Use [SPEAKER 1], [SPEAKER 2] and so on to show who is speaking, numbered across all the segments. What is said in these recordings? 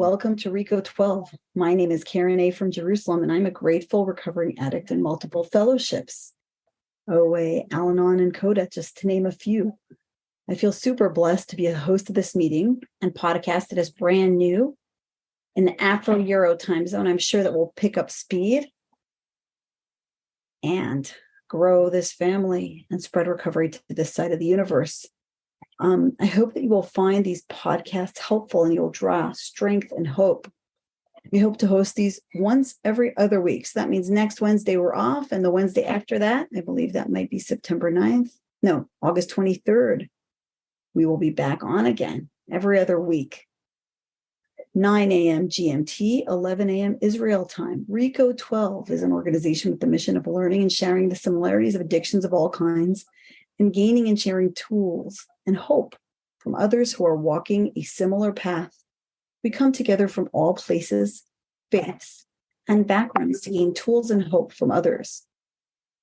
[SPEAKER 1] welcome to Reco12. My name is Karen A. from Jerusalem, and I'm a grateful recovering addict in multiple fellowships. OA, Al-Anon, and Coda, just to name a few. I feel super blessed to be a host of this meeting and podcast that is brand new in the Afro-Euro Timezone. I'm sure that we'll pick up speed and grow this family and spread recovery to this side of the universe. I hope that you will find these podcasts helpful and you'll draw strength and hope. We hope to host these once every other week. So that means next Wednesday we're off, and the Wednesday after that, I believe that might be August 23rd, we will be back on again every other week. 9 a.m. GMT, 11 a.m. Israel time. Reco12 is an organization with the mission of learning and sharing the similarities of addictions of all kinds and gaining and sharing tools and hope from others who are walking a similar path. We come together from all places, faiths, and backgrounds to gain tools and hope from others.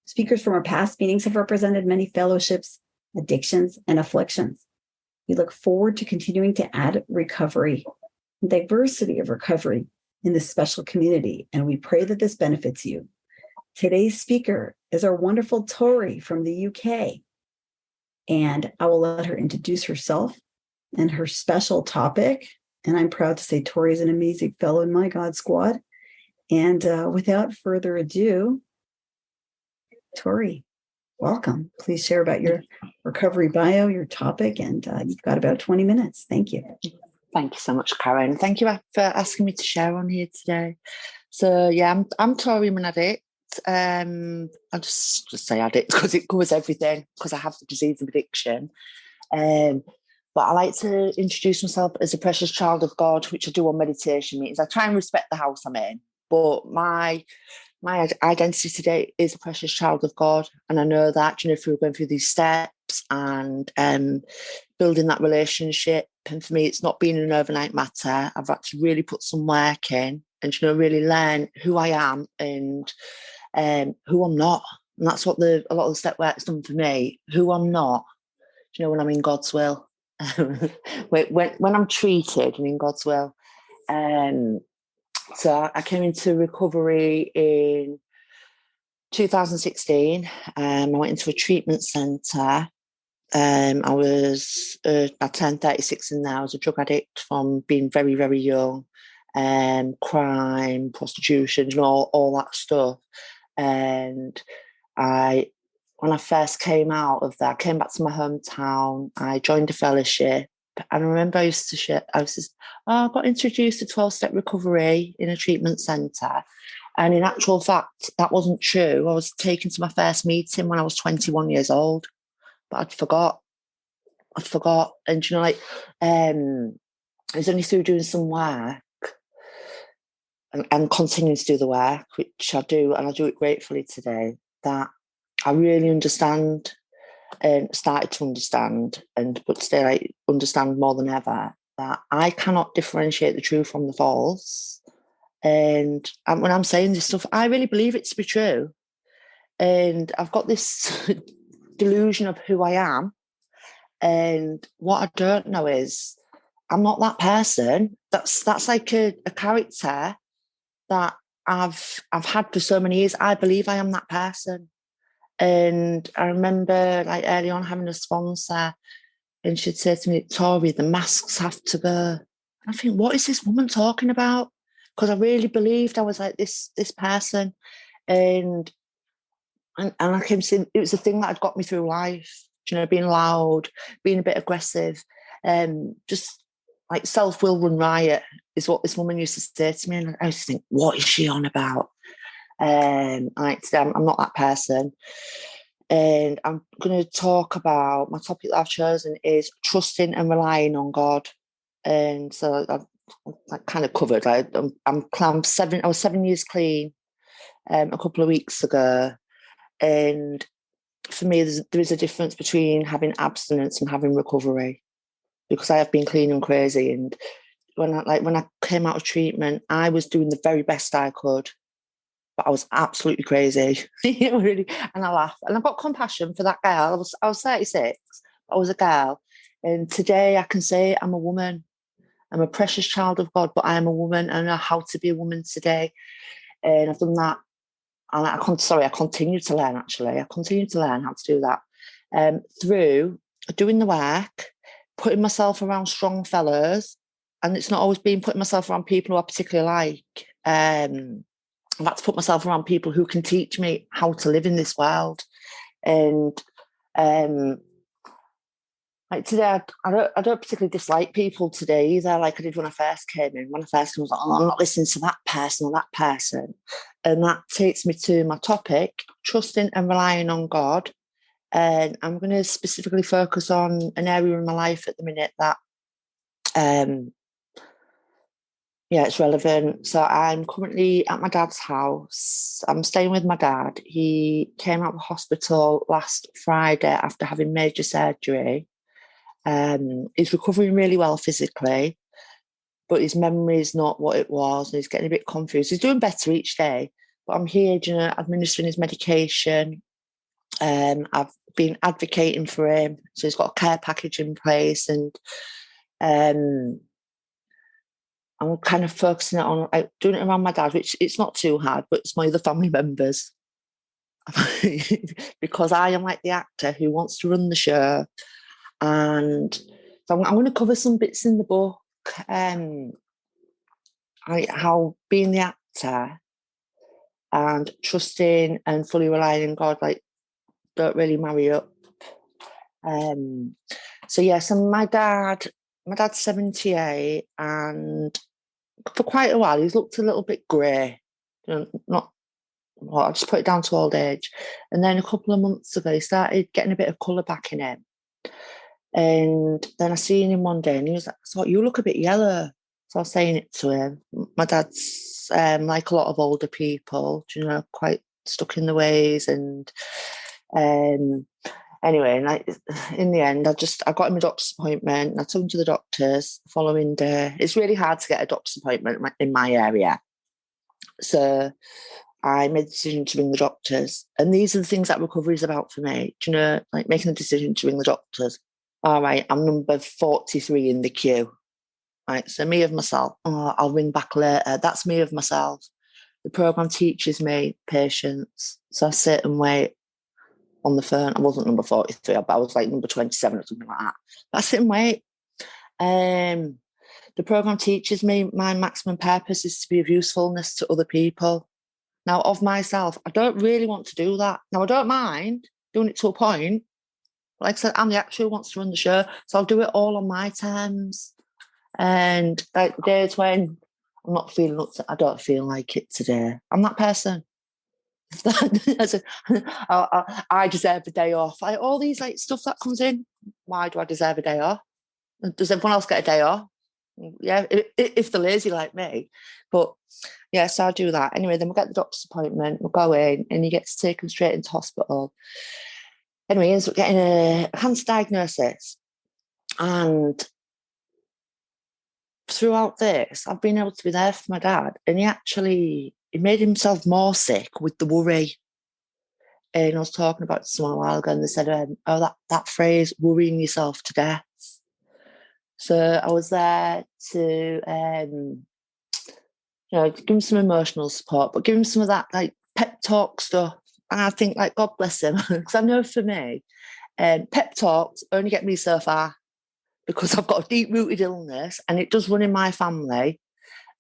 [SPEAKER 1] Speakers from our past meetings have represented many fellowships, addictions, and afflictions. We look forward to continuing to add recovery and diversity of recovery in this special community, and we pray that this benefits you. Today's speaker is our wonderful Tori from the UK, and I will let her introduce herself and her special topic. And I'm proud to say Tori is an amazing fellow in my God squad. And without further ado, Tori, welcome. Please share about your recovery bio, your topic, and you've got about 20 minutes. Thank you.
[SPEAKER 2] Thank you so much, Karen. Thank you for asking me to share on here today. So yeah, I'm Tori, I'm an addict. I'll just say addict because it covers everything, because I have the disease of addiction. But I like to introduce myself as a precious child of God, which I do on meditation meetings. I try and respect the house I'm in, but my identity today is a precious child of God. And I know that, through going through these steps and building that relationship. And for me, it's not been an overnight matter. I've had to really put some work in and, really learn who I am and who I'm not. And that's what a lot of the step work's done for me, who I'm not, when I'm in God's will. when I'm treated and in God's will. So I came into recovery in 2016. I went into a treatment centre. I turned 36 in there. I was a drug addict from being very, very young. Crime, prostitution, all that stuff. And when I first came out of that, I came back to my hometown. I joined a fellowship, and I remember I got introduced to 12-step recovery in a treatment centre. And in actual fact, that wasn't true. I was taken to my first meeting when I was 21 years old, but I'd forgot. And it was only through doing some work and continuing to do the work, which I do, and I do it gratefully today, that I really understand and started to understand, but still I understand more than ever, that I cannot differentiate the true from the false. And when I'm saying this stuff, I really believe it to be true. And I've got this delusion of who I am. And what I don't know is I'm not that person. That's like a character that I've had for so many years. I believe I am that person. And I remember early on having a sponsor, and she'd say to me, Tori, the masks have to go. I think, what is this woman talking about? Because I really believed I was like this person. And I came to see it was the thing that had got me through life, being loud, being a bit aggressive, just like self-will run riot is what this woman used to say to me. And I used to think, what is she on about? I'm not that person. And I'm going to talk about, my topic that I've chosen is trusting and relying on God. And so I've kind of covered, I was 7 years clean a couple of weeks ago. And for me, there is a difference between having abstinence and having recovery, because I have been clean and crazy. And when I came out of treatment, I was doing the very best I could, but I was absolutely crazy, really. And I laugh, and I've got compassion for that girl. I was 36, but I was a girl, and today I can say I'm a woman, I'm a precious child of God, but I am a woman and I know how to be a woman today. And I've done that. And I continue to learn, actually. I continue to learn how to do that through doing the work, putting myself around strong fellows. And it's not always been putting myself around people who I particularly like. I've had to put myself around people who can teach me how to live in this world. And like today, I don't particularly dislike people today either, like I did when I first came in. When I first came, I was like, oh, I'm not listening to that person or that person. And that takes me to my topic, trusting and relying on God. And I'm going to specifically focus on an area in my life at the minute that, it's relevant. So I'm currently at my dad's house. I'm staying with my dad. He came out of hospital last Friday after having major surgery. He's recovering really well physically, but his memory is not what it was, and he's getting a bit confused. He's doing better each day, but I'm here, administering his medication. I've been advocating for him, so he's got a care package in place, and I'm kind of focusing it on doing it around my dad, which it's not too hard, but it's my other family members. Because I am like the actor who wants to run the show. And so I'm going to cover some bits in the book, how being the actor and trusting and fully relying on God, like, don't really marry up. So my dad's 78, and for quite a while he's looked a little bit grey. I just put it down to old age. And then a couple of months ago he started getting a bit of colour back in him. And then I seen him one day and he was like, I thought, you look a bit yellow. So I was saying it to him. My dad's like a lot of older people, quite stuck in the ways. And anyway, in the end, I got him a doctor's appointment and I took him to the doctors the following day. It's really hard to get a doctor's appointment in my area. So I made the decision to ring the doctors. And these are the things that recovery is about for me. Like making a decision to ring the doctors. All right, I'm number 43 in the queue. Right, so me of myself, I'll ring back later. That's me of myself. The programme teaches me patience. So I sit and wait on the phone. I wasn't number 43, but I was like number 27 or something like that. But I sit and wait. The programme teaches me my maximum purpose is to be of usefulness to other people. Now, of myself, I don't really want to do that. Now, I don't mind doing it to a point. Like I said, I'm the actor who wants to run the show, so I'll do it all on my terms. And like the days when I'm not feeling up to, I don't feel like it today. I'm that person. I deserve a day off. All these like stuff that comes in. Why do I deserve a day off? Does everyone else get a day off? Yeah, if they're lazy like me. But yeah, so I'll do that. Anyway, then we'll get the doctor's appointment. We'll go in and he gets taken straight into hospital. Anyway, he ends up getting a cancer diagnosis. And throughout this, I've been able to be there for my dad. And he made himself more sick with the worry. And I was talking about it to someone a while ago and they said, that phrase, worrying yourself to death. So I was there to, give him some emotional support, but give him some of that like pep talk stuff. And I think, like, God bless him, because I know for me, pep talks only get me so far because I've got a deep-rooted illness and it does run in my family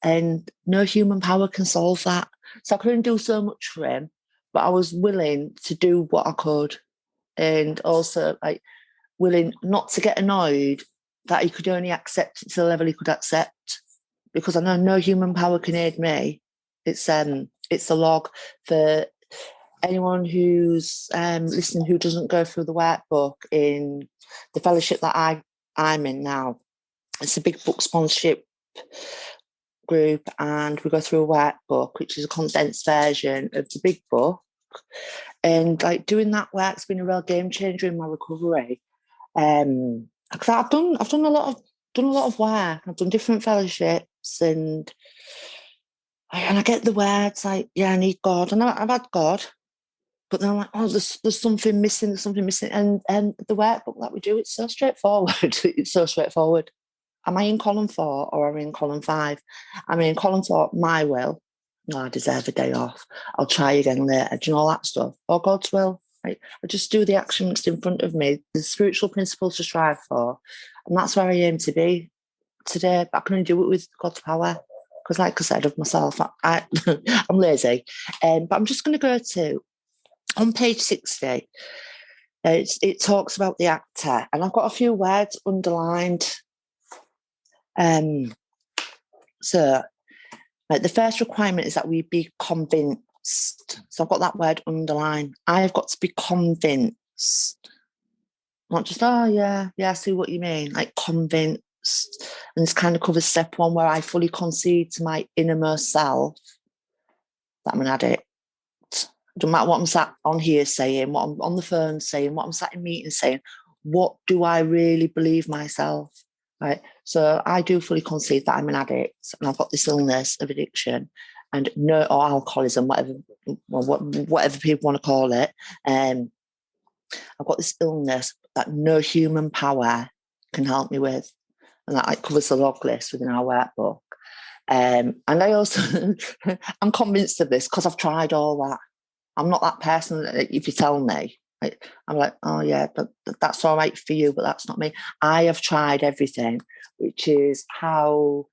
[SPEAKER 2] and no human power can solve that. So I couldn't do so much for him, but I was willing to do what I could and also, like, willing not to get annoyed that he could only accept it to the level he could accept because I know no human power can aid me. It's a log for anyone who's listening who doesn't go through the workbook in the fellowship that I'm in now. It's a big book sponsorship group and we go through a workbook, which is a condensed version of the big book. And like doing that work's been a real game changer in my recovery. Because I've done a lot of work. I've done different fellowships and I get the words like, yeah, I need God. And I've had God. But then I'm like, there's something missing, And the workbook that we do, it's so straightforward. It's so straightforward. Am I in column 4 or am I in column 5? I'm in column 4, my will. No, I deserve a day off. I'll try again later. Do you know all that stuff? Or God's will. Right? I just do the action that's in front of me, the spiritual principles to strive for. And that's where I aim to be today. But I can only do it with God's power. Because like I said of myself, I'm lazy. But I'm just going to go to, on page 60, it talks about the actor. And I've got a few words underlined. So the first requirement is that we be convinced. So I've got that word underlined. I've got to be convinced. Not just, oh, yeah, I see what you mean. Like convinced. And this kind of covers step 1 where I fully concede to my innermost self that I'm an addict. It doesn't matter what I'm sat on here saying, what I'm on the phone saying, what I'm sat in meetings saying. What do I really believe myself? Right. So I do fully concede that I'm an addict and I've got this illness of addiction and or alcoholism, whatever people want to call it. I've got this illness that no human power can help me with. And that covers the log list within our workbook. And I also, I'm convinced of this because I've tried all that. I'm not that person that if you tell me, I'm like, oh yeah, but that's all right for you, but that's not me. I have tried everything, which is how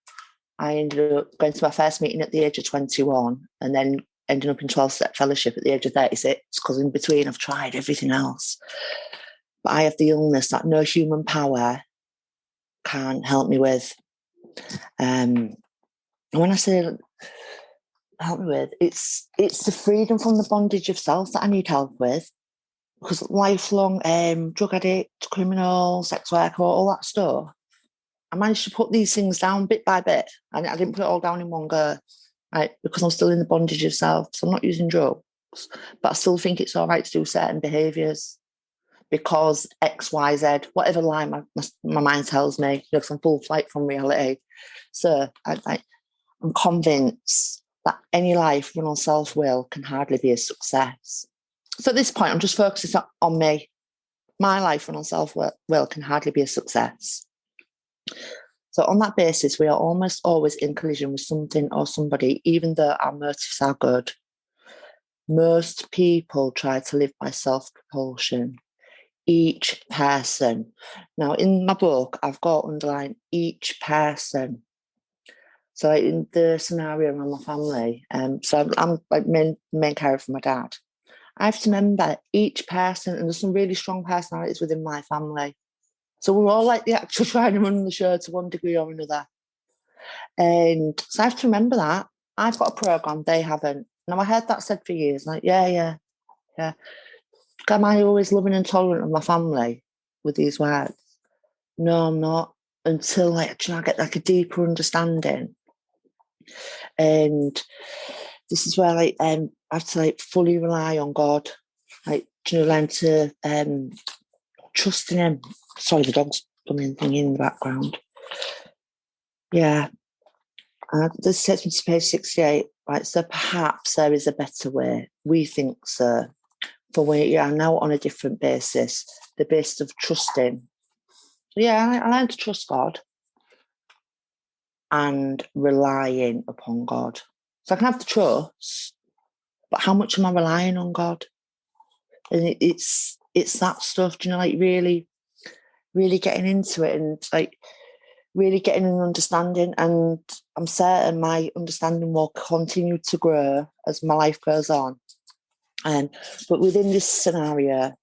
[SPEAKER 2] I ended up going to my first meeting at the age of 21 and then ending up in 12-step fellowship at the age of 36, because in between I've tried everything else. But I have the illness that no human power can help me with. And when I say help me with, it's the freedom from the bondage of self that I need help with. Because lifelong drug addict, criminal, sex worker, all that stuff, I managed to put these things down bit by bit. And I didn't put it all down in one go, right? Because I'm still in the bondage of self. So I'm not using drugs, but I still think it's all right to do certain behaviours because X, Y, Z, whatever lie my mind tells me, because I'm full flight from reality. So I'm convinced that any life run on self-will can hardly be a success. So at this point, I'm just focusing on me. My life run on self-will can hardly be a success. So on that basis, we are almost always in collision with something or somebody, even though our motives are good. Most people try to live by self-propulsion. Each person. Now, in my book, I've got underlined each person. So in the scenario around my family, so I'm like main character for my dad. I have to remember each person, and there's some really strong personalities within my family. So we're all like the actor trying to run the show to one degree or another. And so I have to remember that. I've got a programme, they haven't. Now, I heard that said for years, like, yeah. Am I always loving and tolerant of my family with these words? No, I'm not. Until I get like a deeper understanding. And this is where I have to fully rely on God. Learn to trust in Him. Sorry, the dog's coming in the background. Yeah. This takes me to page 68. Right, so perhaps there is a better way. We think so. For we are now on a different basis, the basis of trusting. So yeah, I learned to trust God and relying upon God. So I can have the trust, but how much am I relying on God? And it's that stuff, really getting into it and really getting an understanding. And I'm certain my understanding will continue to grow as my life goes on. But within this scenario,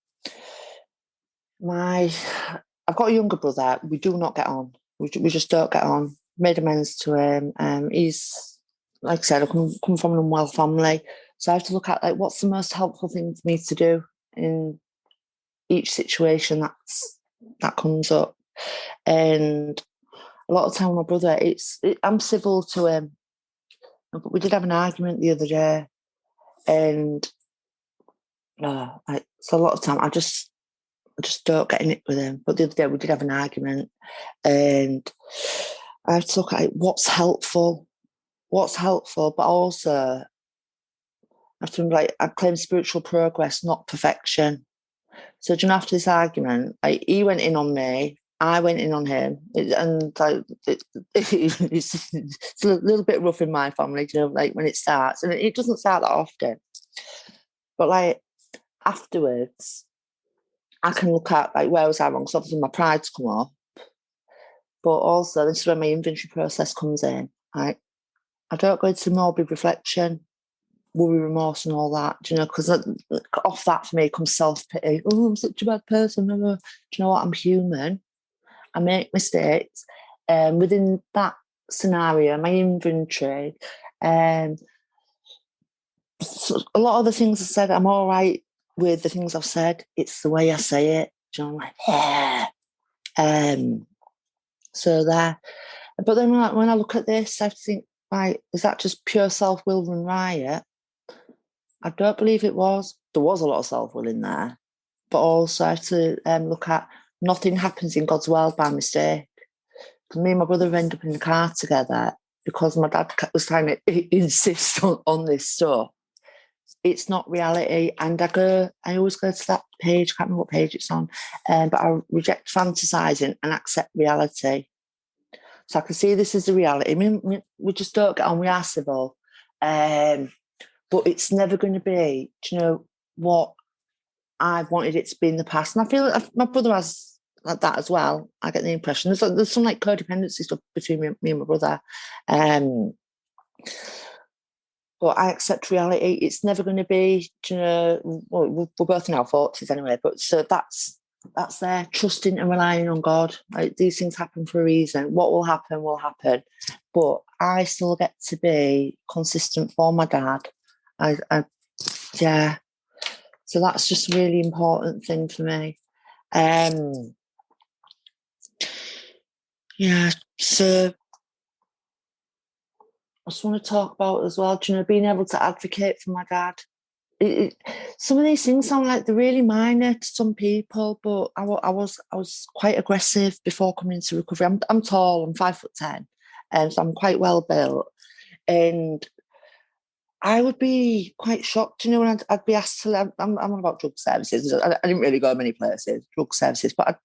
[SPEAKER 2] I've got a younger brother. We do not get on. We just don't get on. Made amends to him. He's, like I said, I come from an unwell family. So I have to look at what's the most helpful thing for me to do in each situation that comes up. And a lot of time with my brother, I'm civil to him. But we did have an argument the other day. And so a lot of time I just don't get in it with him. But the other day we did have an argument, and I have to look at what's helpful, but also I have to I claim spiritual progress, not perfection. So after this argument, he went in on me. I went in on him, it's a little bit rough in my family, you know, like when it starts, and it doesn't start that often. But like afterwards, I can look at like where was I wrong? So obviously my pride's come up, but also this is where my inventory process comes in. Like I don't go into morbid reflection, worry, remorse, and all that. Do you know? Because off that for me comes self-pity. Oh, I'm such a bad person. Do you know what? I'm human. I make mistakes. Within that scenario, my inventory, so a lot of the things I said, I'm all right with the things I've said. It's the way I say it. Do you know, like, yeah. So there. But then when I look at this, I think, right, is that just pure self-will run riot? I don't believe it was. There was a lot of self-will in there. But also I have to look at nothing happens in God's world by mistake. Me and my brother end up in the car together because my dad was trying to insist on this stuff. It's not reality. And I always go to that page, I can't remember what page it's on, but I reject fantasizing and accept reality. So I can see this as the reality. I mean, we just don't get on, we are civil. But it's never going to be, do you know, what I've wanted it to be in the past. And I feel my brother has like that as well. I get the impression there's some like codependency stuff between me and my brother. But I accept reality. It's never going to be, you know, well, we're both in our 40s anyway, but so that's there, trusting and relying on God. Like, these things happen for a reason. What will happen will happen. But I still get to be consistent for my dad. Yeah. So that's just a really important thing for me. Yeah, so I just want to talk about as well, you know, being able to advocate for my dad. Some of these things sound like they're really minor to some people, but I was quite aggressive before coming into recovery. I'm tall, I'm 5'10", so I'm quite well built, and I would be quite shocked, you know, when I'd be asked to. I'm on about drug services. I didn't really go many places, drug services, but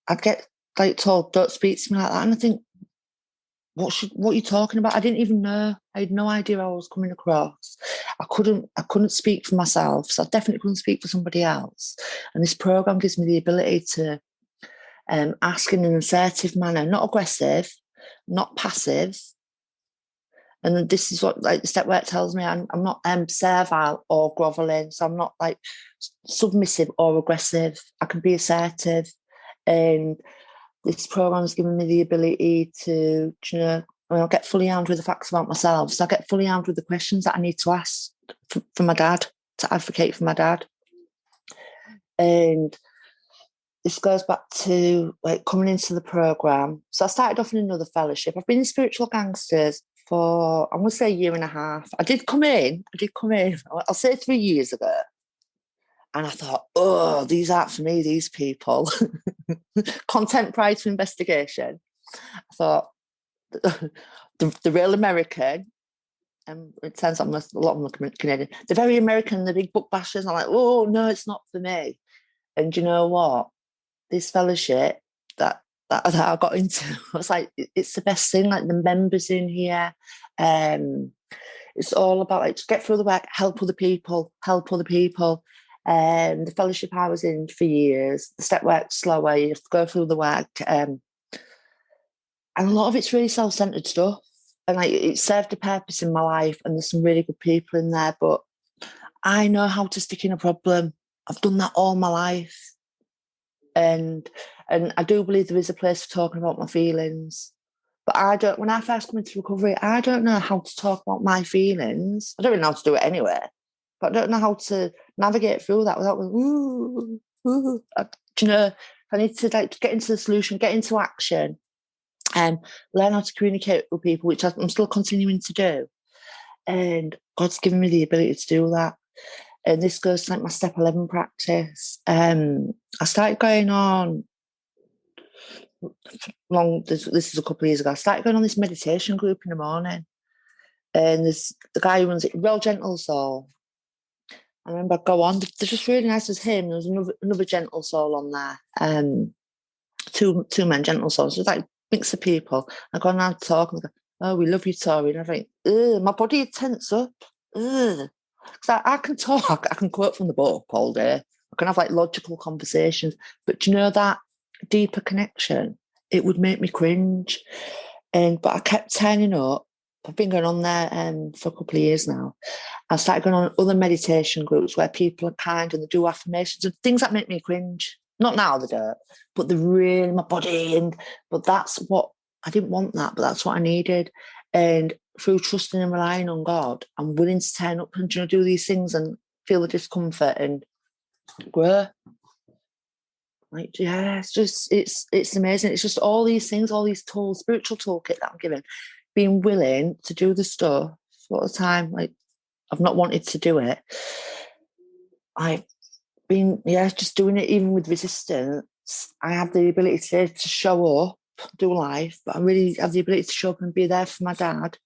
[SPEAKER 2] I'd get like told, "Don't speak to me like that," and I think, what are you talking about? I didn't even know. I had no idea how I was coming across. I couldn't speak for myself, so I definitely couldn't speak for somebody else. And this program gives me the ability to ask in an assertive manner, not aggressive, not passive. And this is what like the step work tells me. I'm not servile or groveling, so I'm not like submissive or aggressive. I can be assertive, and this program has given me the ability to, you know, I'll get fully armed with the facts about myself. So I get fully armed with the questions that I need to ask for my dad, to advocate for my dad. And this goes back to like coming into the program. So I started off in another fellowship. I've been in Spiritual Gangsters for, I'm going to say, a year and a half. I did come in, I'll say 3 years ago. And I thought, oh, these aren't for me, these people. Content prior to investigation. I thought, the real American, and it turns out a lot of them are Canadian, they're very American, the big book bashers. I'm like, oh, no, it's not for me. And you know what? This fellowship that I got into, I was like, it's the best thing, like the members in here. It's all about like, just get through the work, help other people. The fellowship I was in for years, the step work's slower, you have to go through the work. And a lot of it's really self-centered stuff. And like, it served a purpose in my life, and there's some really good people in there, but I know how to stick in a problem. I've done that all my life. And I do believe there is a place for talking about my feelings. But when I first come into recovery, I don't know how to talk about my feelings. I don't really know how to do it anyway, but I don't know how to navigate through that without ooh. Do you know, I need to like get into the solution, get into action, and learn how to communicate with people, which I'm still continuing to do. And God's given me the ability to do that. And this goes to like my step 11 practice. I started going on this is a couple of years ago. I started going on this meditation group in the morning. And there's the guy who runs it, real gentle soul. I remember I'd go on, they're just really nice as him. There was another gentle soul on there. two men, gentle souls. It was like mix of people. I go and I talk and I go, oh, we love you, Tori. And I think, ugh, my body tense up. Ugh. Because I can talk, I can quote from the book all day. I can have like logical conversations. But do you know that deeper connection? It would make me cringe. But I kept turning up. I've been going on there for a couple of years now. I started going on other meditation groups where people are kind and they do affirmations and things that make me cringe. Not now they don't, but they're really my body. But that's what I didn't want that, but that's what I needed. And through trusting and relying on God, I'm willing to turn up and do these things and feel the discomfort and grow. Like, yeah, it's amazing. It's just all these things, all these tools, spiritual toolkit that I'm given, being willing to do the stuff all the time. Like, I've not wanted to do it. I've been, just doing it even with resistance. I have the ability to show up, do life, but I really have the ability to show up and be there for my dad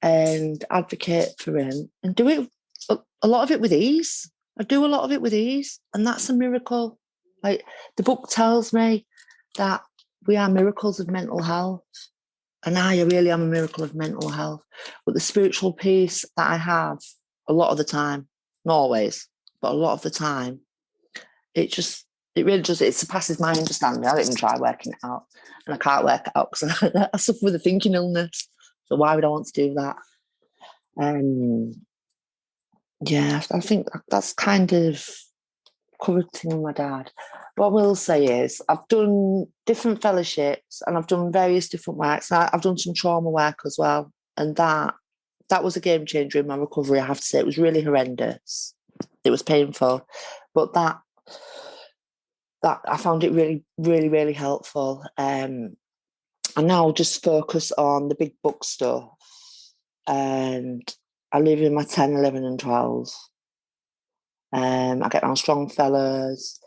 [SPEAKER 2] and advocate for him and do it, a lot of it with ease. I do a lot of it with ease, and that's a miracle. Like, the book tells me that we are miracles of mental health, and I really am a miracle of mental health. But the spiritual peace that I have a lot of the time, not always, but a lot of the time, it really does, it surpasses my understanding. I don't even try working it out, and I can't work it out because I suffer with a thinking illness. So why would I want to do that? I think that's kind of covered thing with my dad. What I will say is I've done different fellowships and I've done various different works. And I've done some trauma work as well. And that was a game changer in my recovery, I have to say. It was really horrendous. It was painful. But that I found it really, really, really helpful. And now I'll just focus on the big book stuff. And I live in my 10, 11 and 12. I get around strong fellas.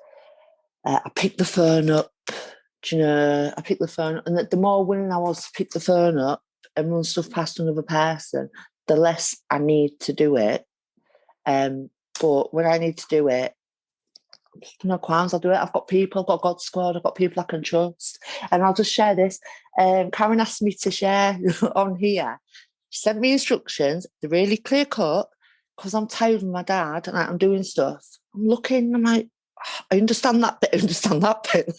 [SPEAKER 2] I pick the phone up. I pick the phone up. And the more willing I was to pick the phone up and run stuff past another person, the less I need to do it. But when I need to do it, no qualms, I'll do it. I've got people, I've got God Squad, I've got people I can trust. And I'll just share this. Karen asked me to share on here. She sent me instructions, they're really clear cut, because I'm tired of my dad and I'm doing stuff. I'm looking, I'm like, I understand that bit, I understand that bit.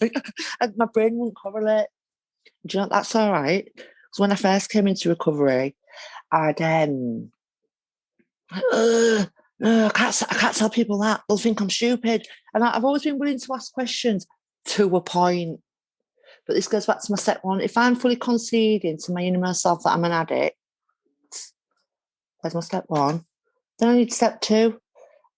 [SPEAKER 2] And my brain won't correlate. Do you know, that's all right. Because when I first came into recovery, I'd, no, I can't tell people that. They'll think I'm stupid. And I've always been willing to ask questions to a point. But this goes back to my step one. If I'm fully conceding to my inner self that I'm an addict, there's my step one. Then I need step two.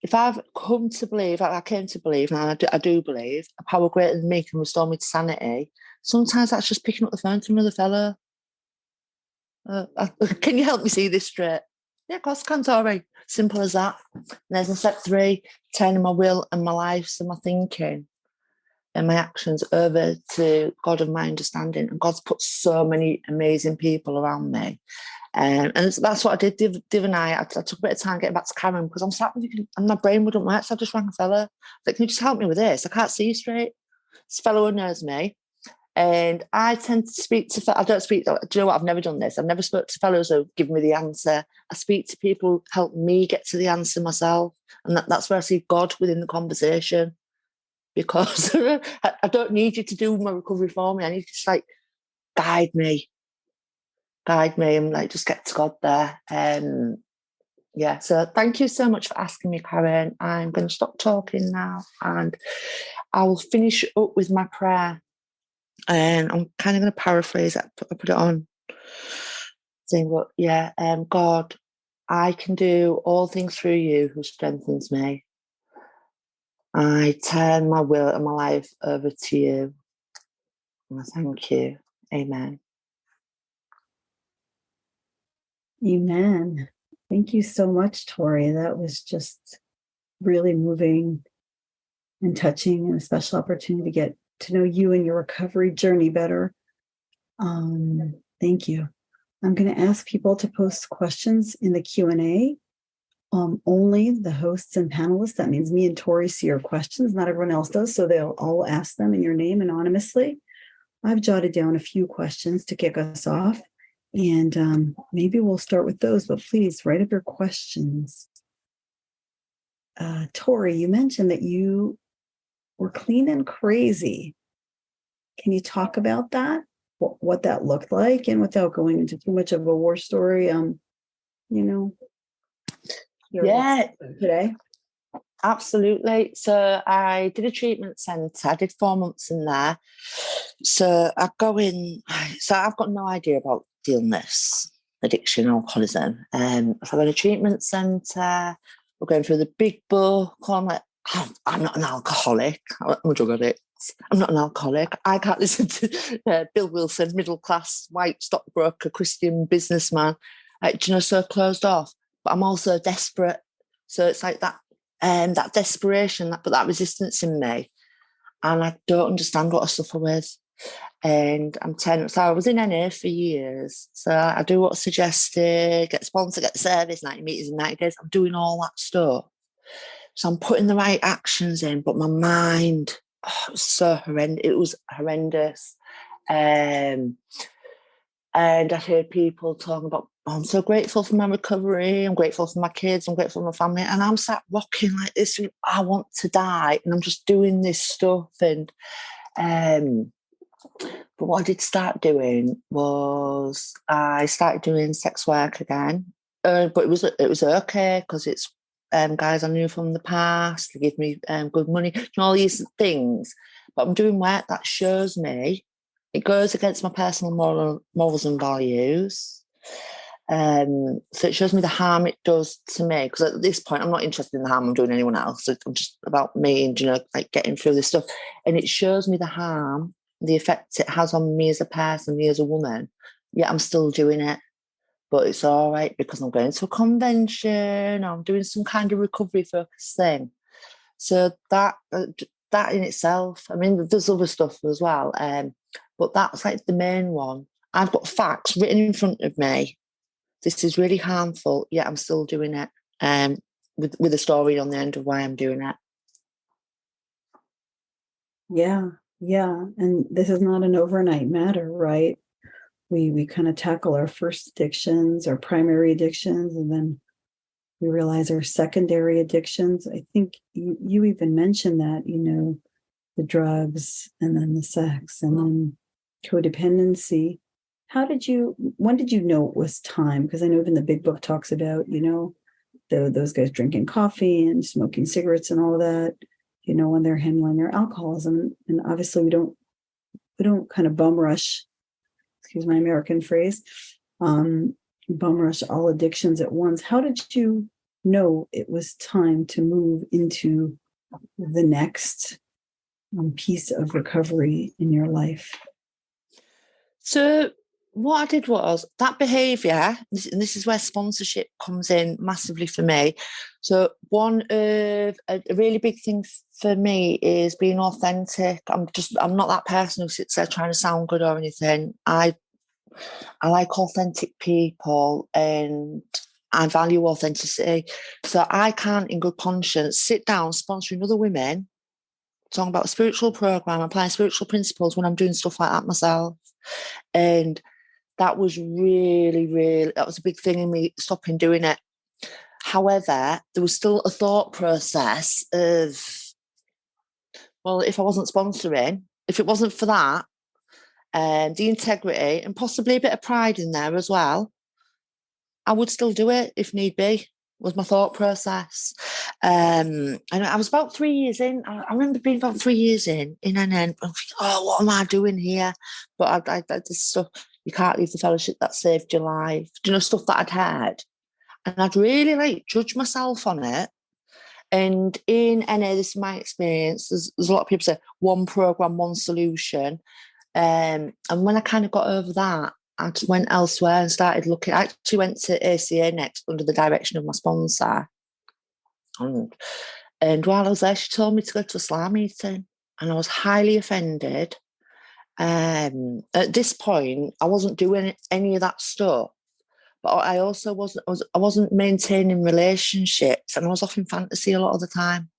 [SPEAKER 2] If I've come to believe, I came to believe, and I do believe, a power greater than me can restore me to sanity, sometimes that's just picking up the phone to another fellow. Can you help me see this straight? Yeah, of course I can, Tori. Simple as that. And there's my step three, turning my will and my life and my thinking and my actions over to God and my understanding. And God's put so many amazing people around me. And that's what I did the other night. I took a bit of time getting back to Karen because I'm sat and my brain wouldn't work. So I just rang a fella. Like, can you just help me with this? I can't see straight. This fellow who knows me. And I tend to speak to, I don't speak, do you know what? I've never done this. I've never spoken to fellows who give me the answer. I speak to people who help me get to the answer myself. And that's where I see God within the conversation. Because I don't need you to do my recovery for me. I need you to just like guide me and like just get to God there. So thank you so much for asking me, Karen. I'm going to stop talking now and I will finish up with my prayer. And I'm kind of going to paraphrase it. I put it on saying, well, God, I can do all things through you who strengthens me. I turn my will and my life over to you. And I thank you. Amen.
[SPEAKER 1] Amen. Thank you so much, Tori. That was just really moving and touching, and a special opportunity to get to know you and your recovery journey better. Thank you. I'm going to ask people to post questions in the Q&A. Only the hosts and panelists, that means me and Tori, see your questions. Not everyone else does, so they'll all ask them in your name anonymously. I've jotted down a few questions to kick us off, and maybe we'll start with those, but please write up your questions. Tori, you mentioned that you were clean and crazy. Can you talk about that? What that looked like, and without going into too much of a war story,
[SPEAKER 2] Yeah,
[SPEAKER 1] today.
[SPEAKER 2] absolutely. So I did a treatment centre. I did 4 months in there. So I go in. So I've got no idea about the illness, addiction, alcoholism. So I go in a treatment centre. We're going through the big book. I'm like, I'm not an alcoholic. I'm a drug addict. I'm not an alcoholic. I can't listen to Bill Wilson, middle class, white stockbroker, Christian businessman. So closed off. But I'm also desperate. So it's like that desperation, that resistance in me. And I don't understand what I suffer with. And I'm 10. So I was in NA for years. So I do what's suggested, get sponsored, get the service, 90 metres in 90 days. I'm doing all that stuff. So I'm putting the right actions in, but my mind, it was so horrendous. It was horrendous. And I heard people talking about, I'm so grateful for my recovery. I'm grateful for my kids. I'm grateful for my family. And I'm sat rocking like this. I want to die. And I'm just doing this stuff. And but what I did start doing was I started doing sex work again. But it was okay because it's guys I knew from the past. They give me good money, all these things. But I'm doing work that shows me it goes against my personal morals and values. So it shows me the harm it does to me. Because at this point, I'm not interested in the harm I'm doing anyone else. I'm just about me and, like getting through this stuff. And it shows me the harm, the effect it has on me as a person, me as a woman. Yeah, I'm still doing it. But it's all right because I'm going to a convention. I'm doing some kind of recovery focused thing. So that in itself, I mean, there's other stuff as well. But that's like the main one. I've got facts written in front of me. This is really harmful, yet I'm still doing it. With a story on the end of why I'm doing it.
[SPEAKER 1] Yeah. And this is not an overnight matter, right? We kind of tackle our first addictions, our primary addictions, and then we realize our secondary addictions. I think you even mentioned that, the drugs and then the sex and then codependency. When did you know it was time? Because I know even the big book talks about, those guys drinking coffee and smoking cigarettes and all of that, when they're handling their alcoholism. And obviously we don't kind of bum rush, excuse my American phrase, bum rush all addictions at once. How did you know it was time to move into the next piece of recovery in your life?
[SPEAKER 2] So what I did was that behaviour, and this is where sponsorship comes in massively for me. So one of a really big thing for me is being authentic. I'm not that person who sits there trying to sound good or anything. I like authentic people and I value authenticity. So I can't in good conscience sit down sponsoring other women, talking about a spiritual program, applying spiritual principles when I'm doing stuff like that myself. And that was really, that was a big thing in me stopping doing it. However, there was still a thought process of, well, if I wasn't sponsoring, if it wasn't for that, the integrity and possibly a bit of pride in there as well, I would still do it if need be, was my thought process. And I was about 3 years in. I remember being about 3 years in and then, oh, what am I doing here? But I this stuff, you can't leave the fellowship that saved your life. Stuff that I'd had. And I'd really judge myself on it. And in NA, this is my experience, there's a lot of people say one program, one solution. And when I kind of got over that, I just went elsewhere and started looking. I actually went to ACA next under the direction of my sponsor. And while I was there, she told me to go to a SLA meeting. And I was highly offended. At this point, I wasn't doing any of that stuff. But I also wasn't maintaining relationships. And I was off in fantasy a lot of the time.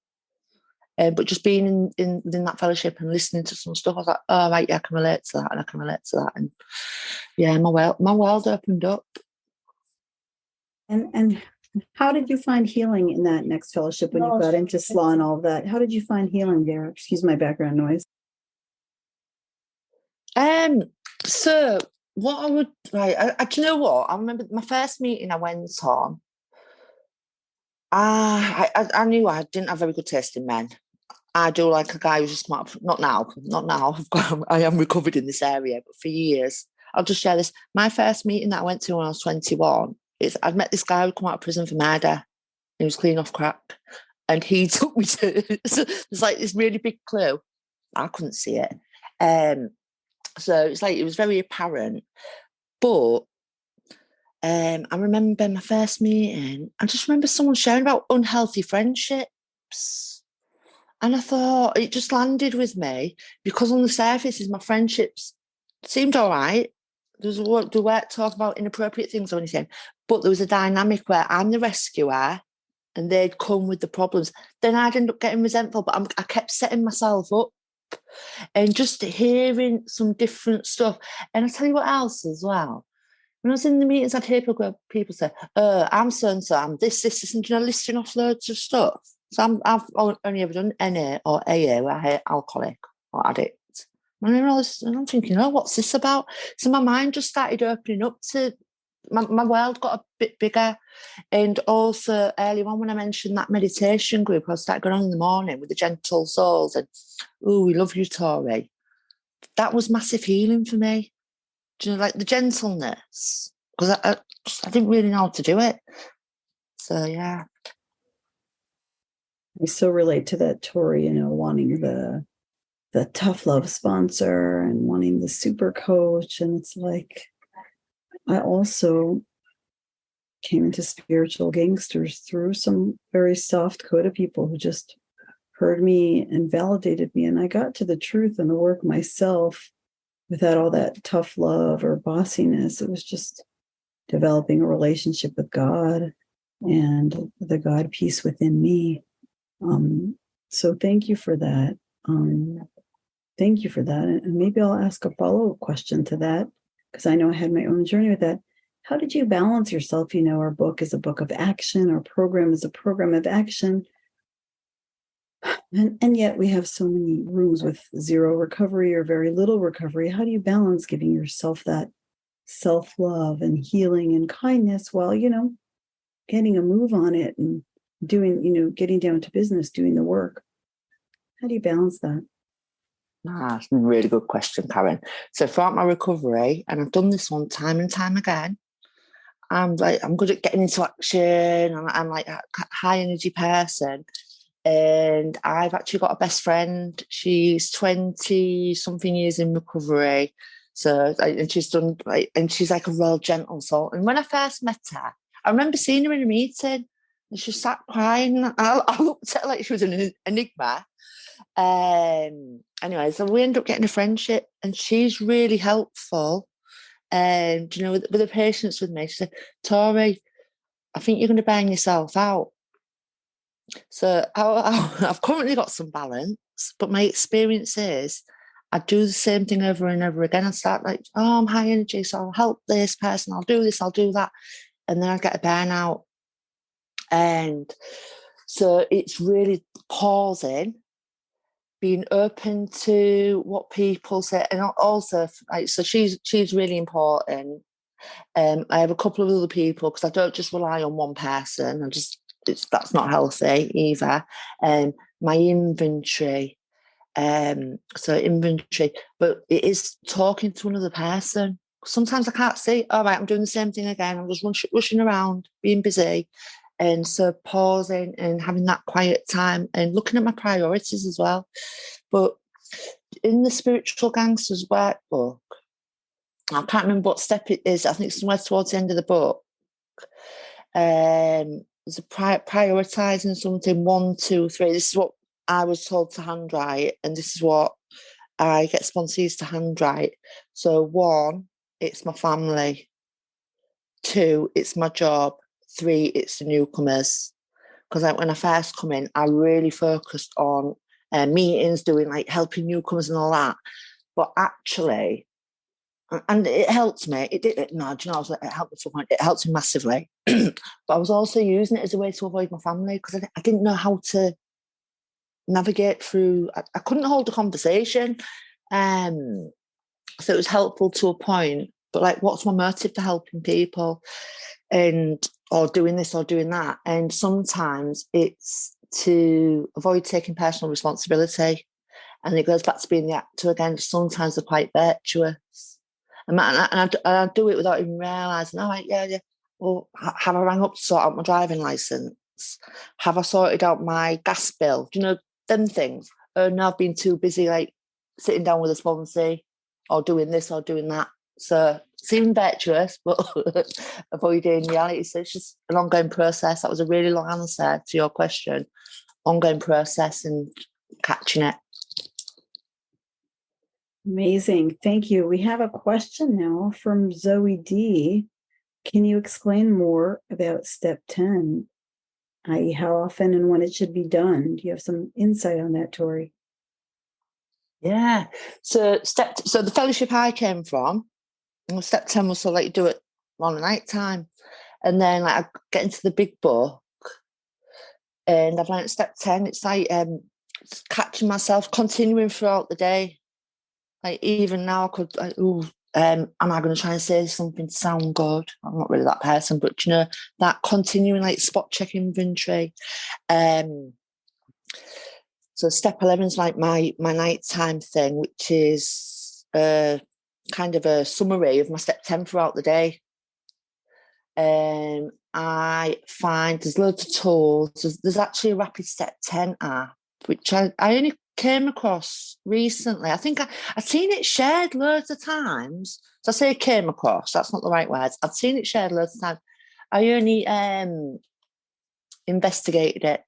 [SPEAKER 2] But just being in that fellowship and listening to some stuff, I was like, oh, right, yeah, I can relate to that, and I can relate to that. And yeah, my world opened up.
[SPEAKER 1] And how did you find healing in that next fellowship when you got into SLA and all of that? How did you find healing there? Excuse my background noise.
[SPEAKER 2] So what I would, right, do you know what? I remember my first meeting I went on, I knew I didn't have very good taste in men. I do like a guy who's just smart. Not now. I am recovered in this area, but for years, I'll just share this. My first meeting that I went to when I was 21 is I'd met this guy who'd come out of prison for murder. He was clean off crack, and he took me to. There's like this really big clue. I couldn't see it, so it's like it was very apparent. But I remember my first meeting. I just remember someone sharing about unhealthy friendships. And I thought it just landed with me because on the surface, my friendships seemed all right. They weren't talking about inappropriate things or anything, but there was a dynamic where I'm the rescuer and they'd come with the problems. Then I'd end up getting resentful, but I kept setting myself up and just hearing some different stuff. And I tell you what else as well. When I was in the meetings, I'd hear people say, I'm so-and-so, I'm this, and listing off loads of stuff. So I've only ever done NA or AA, where I hate alcoholic or addict. And I'm thinking, what's this about? So my mind just started opening up to, my world got a bit bigger. And also earlier on when I mentioned that meditation group, I started going on in the morning with the gentle souls and, we love you, Tori. That was massive healing for me. Do you know, like the gentleness? Because I didn't really know how to do it. So, yeah.
[SPEAKER 1] I so relate to that, Tori, wanting the tough love sponsor and wanting the super coach. And it's like, I also came into spiritual gangsters through some very soft coded people who just heard me and validated me. And I got to the truth and the work myself without all that tough love or bossiness. It was just developing a relationship with God and the God peace within me. So thank you for that. Thank you for that. And maybe I'll ask a follow-up question to that, because I know I had my own journey with that. How did you balance yourself? Our book is a book of action, our program is a program of action. And yet we have so many rooms with zero recovery or very little recovery. How do you balance giving yourself that self-love and healing and kindness while, getting a move on it and doing, getting down to business, doing the work? How do you balance that?
[SPEAKER 2] That's a really good question, Karen. So throughout my recovery, and I've done this one time and time again, I'm good at getting into action. I'm like a high energy person. And I've actually got a best friend. She's 20 something years in recovery. So, and she's done and she's like a real gentle soul. And when I first met her, I remember seeing her in a meeting and she sat crying. And I looked at her like she was an enigma. Anyway, so we ended up getting a friendship, and she's really helpful. And with the patience with me, she said, Tori, I think you're going to burn yourself out. So I've currently got some balance, but my experience is I do the same thing over and over again. I start like, I'm high energy, so I'll help this person, I'll do this, I'll do that. And then I get a burnout. And so it's really pausing, being open to what people say. And also, so she's really important. I have a couple of other people, because I don't just rely on one person. That's not healthy either. My inventory. So inventory, but it is talking to another person. Sometimes I can't see, all right, I'm doing the same thing again. I'm just rushing around, being busy. And so pausing and having that quiet time and looking at my priorities as well. But in the Spiritual Gangsters workbook, I can't remember what step it is. I think it's somewhere towards the end of the book. There's a prioritizing something, 1, 2, 3. This is what I was told to handwrite, and this is what I get sponsees to handwrite. So 1, it's my family. 2, it's my job. 3, it's the newcomers. Because when I first come in, I really focused on meetings, doing like helping newcomers and all that. But actually, and it helped me. It did. No, do you know, it helped me to a point. It helped me massively. But I was also using it as a way to avoid my family because I didn't know how to navigate through. I couldn't hold a conversation. So it was helpful to a point. But like, what's my motive for helping people, or doing this or doing that? And sometimes it's to avoid taking personal responsibility. And it goes back to being the actor again. Sometimes they're quite virtuous. And I do it without even realising, oh, yeah. Well, have I rang up to sort out my driving licence? Have I sorted out my gas bill? Do you know, them things? Oh, no, I've been too busy, like, sitting down with a sponsee or doing this or doing that. So it's even virtuous, but avoiding reality. So it's just an ongoing process. That was a really long answer to your question. Ongoing process and catching it.
[SPEAKER 1] Amazing. Thank you. We have a question now from Zoe D. Can you explain more about step 10, i.e. how often and when it should be done? Do you have some insight on that, Tori?
[SPEAKER 2] Yeah. So the fellowship I came from, step 10 was so like you do it on the night time. And then like I get into the big book and I've learned step 10, it's like catching myself, continuing throughout the day. Like even now I could, am I going to try and say something to sound good? I'm not really that person, but you know, that continuing like spot check inventory. So step 11 is like my nighttime thing, which is kind of a summary of my step 10 throughout the day. I find there's loads of tools. There's actually a rapid step 10 app, which I only came across recently. I think I've seen it shared loads of times. So I say came across, that's not the right words. I've seen it shared loads of times. I only investigated it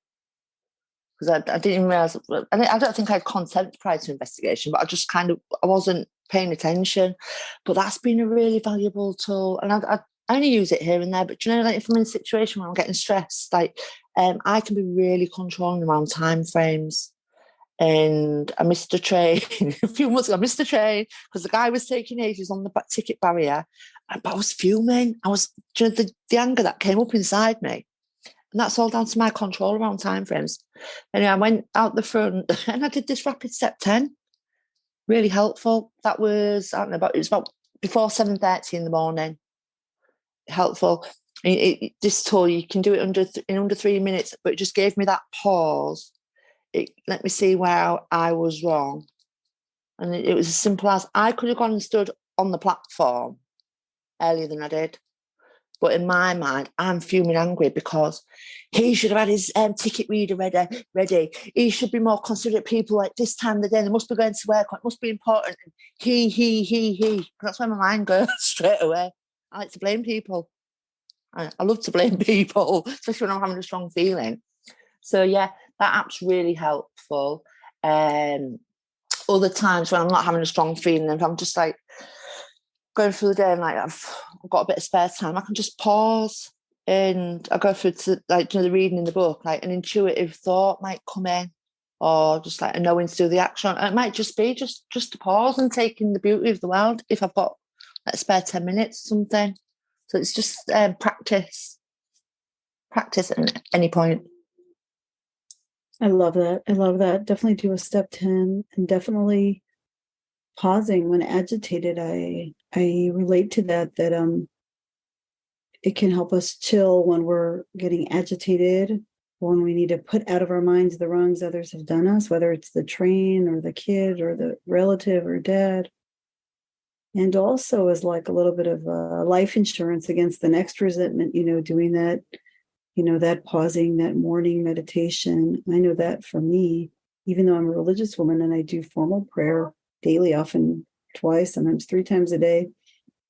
[SPEAKER 2] because I didn't realise. I don't think I had content prior to investigation, but I wasn't paying attention. But that's been a really valuable tool, and I only use it here and there. But you know, like if I'm in a situation where I'm getting stressed, like I can be really controlling around time frames. And I missed a train a few months ago. I missed a train because the guy was taking ages on the ticket barrier. But I was fuming. You know, the anger that came up inside me. And that's all down to my control around time frames. Anyway, I went out the front and I did this rapid step 10. Really helpful. That was, it was about before 7:30 in the morning. Helpful. This tool, you can do it in under 3 minutes, but it just gave me that pause. It let me see where I was wrong. And it was as simple as I could have gone and stood on the platform earlier than I did. But in my mind, I'm fuming angry because he should have had his ticket reader ready. He should be more considerate people at this time of the day. They must be going to work. It must be important. And he. That's where my mind goes straight away. I like to blame people. I love to blame people, especially when I'm having a strong feeling. So, yeah, that app's really helpful. Other times when I'm not having a strong feeling, if I'm just like going through the day and like I've got a bit of spare time, I can just pause and I go through to like, you know, the reading in the book, like an intuitive thought might come in, or just like a knowing to do the action. And it might just be just to pause and take in the beauty of the world if I've got like a spare 10 minutes or something. So it's just practice at any point.
[SPEAKER 1] I love that. Definitely do a step 10 and definitely pausing when agitated. I relate to that it can help us chill when we're getting agitated, or when we need to put out of our minds the wrongs others have done us, whether it's the train or the kid or the relative or dad. And also as like a little bit of life insurance against the next resentment, you know, doing that, you know, that pausing, that morning meditation. I know that for me, even though I'm a religious woman and I do formal prayer daily, often twice, sometimes 3 times a day,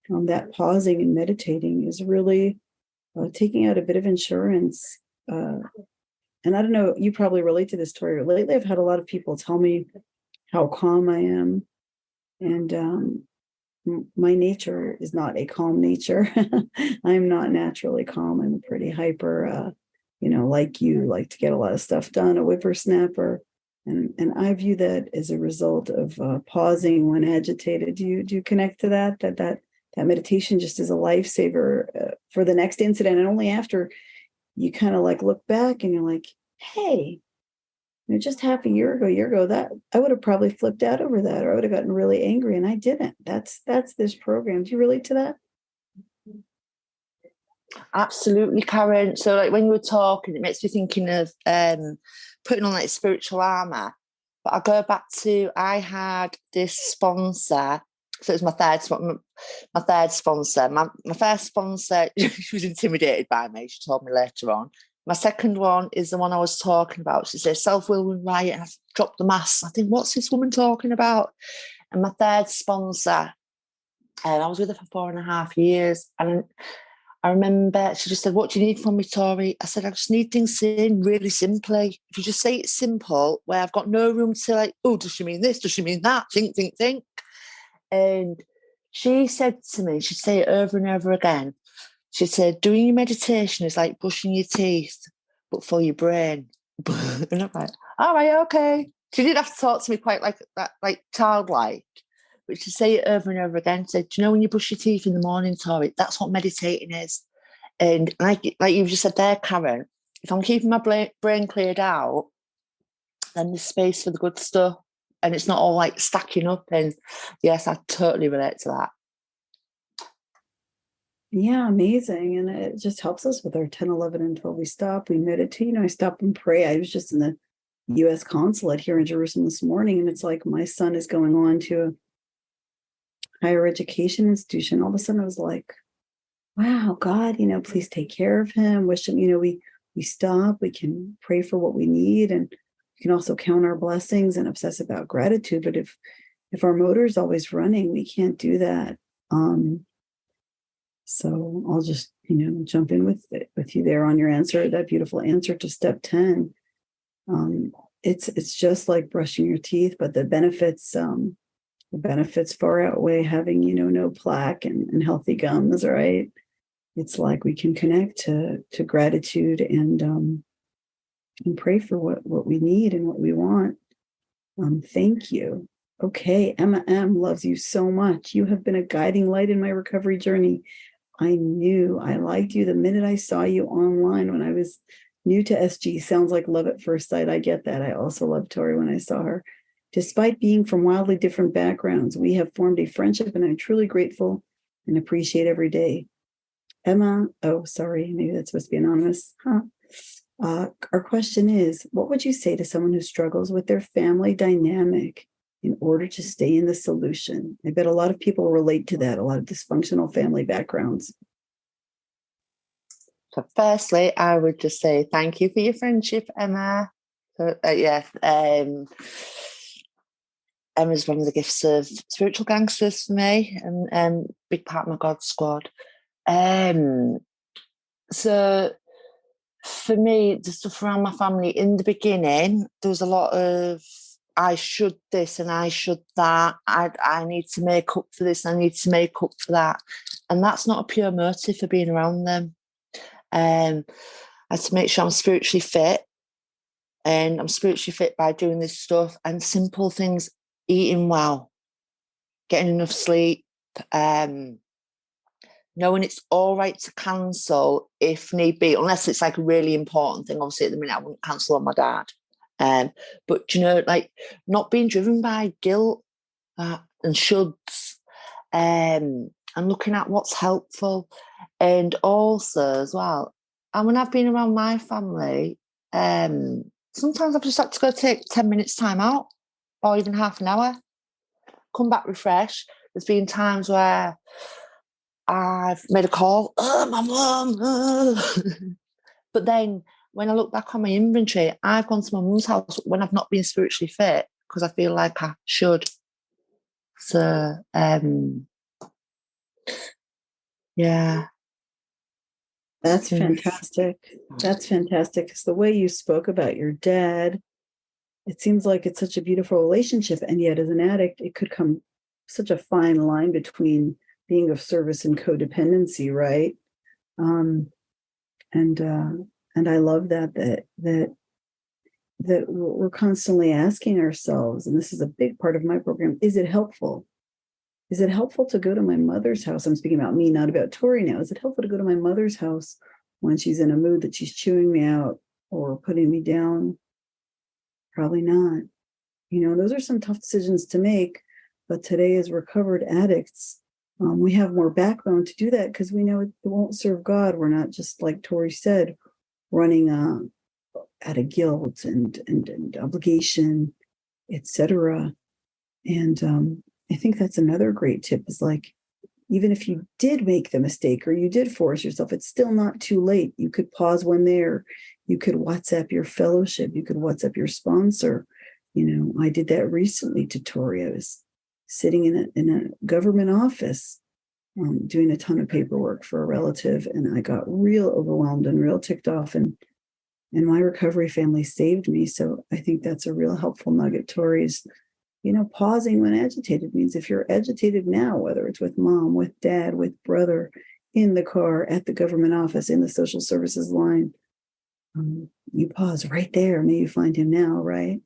[SPEAKER 1] that pausing and meditating is really taking out a bit of insurance. And I don't know, you probably relate to this, Tori. Lately, I've had a lot of people tell me how calm I am. And my nature is not a calm nature. I'm not naturally calm. I'm pretty hyper, you know, like you, like to get a lot of stuff done, a whippersnapper. And I view that as a result of pausing when agitated. Do you connect to that meditation just as a lifesaver for the next incident, and only after you kind of like look back and you're like, hey, just half a year ago, that I would have probably flipped out over that, or I would have gotten really angry, and I didn't. That's this program. Do you relate to that?
[SPEAKER 2] Absolutely, Karen. So like when you were talking, it makes me thinking of putting on like spiritual armor. But I go back to, I had this sponsor. So it was my third sponsor. My first sponsor, she was intimidated by me. She told me later on. My second one is the one I was talking about. She said, self-will and riot. And I dropped the mask. I think, what's this woman talking about? And my third sponsor, I was with her for 4.5 years. And I remember she just said, what do you need from me, Tori? I said, I just need things saying really simply. If you just say it simple, where I've got no room to like, oh, does she mean this? Does she mean that? Think. And she said to me, she'd say it over and over again. She said, doing your meditation is like brushing your teeth, but for your brain. And I'm like, all right, okay. She didn't have to talk to me quite like that, like childlike. But she'd say it over and over again. Said, do you know when you brush your teeth in the morning, Tori? That's what meditating is. And like you've just said there, Karen, if I'm keeping my brain cleared out, then there's space for the good stuff. And it's not all like stacking up. And yes, I totally relate to that.
[SPEAKER 1] Yeah, amazing. And it just helps us with our 10, 11, and 12. We stop, we meditate. I stop and pray. I was just in the U.S. consulate here in Jerusalem this morning, and it's like my son is going on to a higher education institution. All of a sudden I was like, wow, God, please take care of him. Wish him, we stop, we can pray for what we need, and we can also count our blessings and obsess about gratitude. But if our motor is always running, we can't do that. So I'll just, jump in with you there on your answer, that beautiful answer to step 10. It's just like brushing your teeth, but the benefits far outweigh having, no plaque and healthy gums, right? It's like we can connect to gratitude and pray for what we need and what we want. Thank you. Okay, Emma M loves you so much. You have been a guiding light in my recovery journey. I knew I liked you the minute I saw you online when I was new to SG. Sounds like love at first sight. I get that. I also loved Tori when I saw her. Despite being from wildly different backgrounds, we have formed a friendship, and I'm truly grateful and appreciate every day. Emma, oh, sorry, maybe that's supposed to be anonymous. Our question is, what would you say to someone who struggles with their family dynamic in order to stay in the solution? I bet a lot of people relate to that, a lot of dysfunctional family backgrounds.
[SPEAKER 2] So firstly, I would just say thank you for your friendship, Emma. So, Emma's one of the gifts of spiritual gangsters for me, and big part of my God squad. So for me, the stuff around my family in the beginning, there was a lot of I should this and I should that. I need to make up for this. I need to make up for that. And that's not a pure motive for being around them. I had to make sure I'm spiritually fit. And I'm spiritually fit by doing this stuff and simple things, eating well, getting enough sleep, knowing it's all right to cancel if need be, unless it's like a really important thing. Obviously, at the minute, I wouldn't cancel on my dad. But, like not being driven by guilt and shoulds, and looking at what's helpful. And also as well, and when I've been around my family, sometimes I've just had to go take 10 minutes time out or even half an hour, come back refreshed. There's been times where I've made a call, my mum. But then when I look back on my inventory, I've gone to my mum's house when I've not been spiritually fit because I feel like I should. So, yeah.
[SPEAKER 1] That's fantastic. That's fantastic. Because the way you spoke about your dad, it seems like it's such a beautiful relationship. And yet as an addict, it could come such a fine line between being of service and codependency, right? And I love that that we're constantly asking ourselves, and this is a big part of my program, is it helpful? Is it helpful to go to my mother's house? I'm speaking about me, not about Tori now. Is it helpful to go to my mother's house when she's in a mood that she's chewing me out or putting me down? Probably not. Those are some tough decisions to make. But today, as recovered addicts, we have more backbone to do that because we know it won't serve God. We're not just, like Tori said, running out of guilt and obligation, etc. And I think that's another great tip is like, even if you did make the mistake or you did force yourself, it's still not too late. You could pause when there. You could WhatsApp your fellowship. You could WhatsApp your sponsor. I did that recently to Tori. I was sitting in a government office doing a ton of paperwork for a relative, and I got real overwhelmed and real ticked off, and my recovery family saved me. So I think that's a real helpful nugget. Tori's, pausing when agitated means if you're agitated now, whether it's with mom, with dad, with brother, in the car, at the government office, in the social services line, you pause right there. May you find him now, right?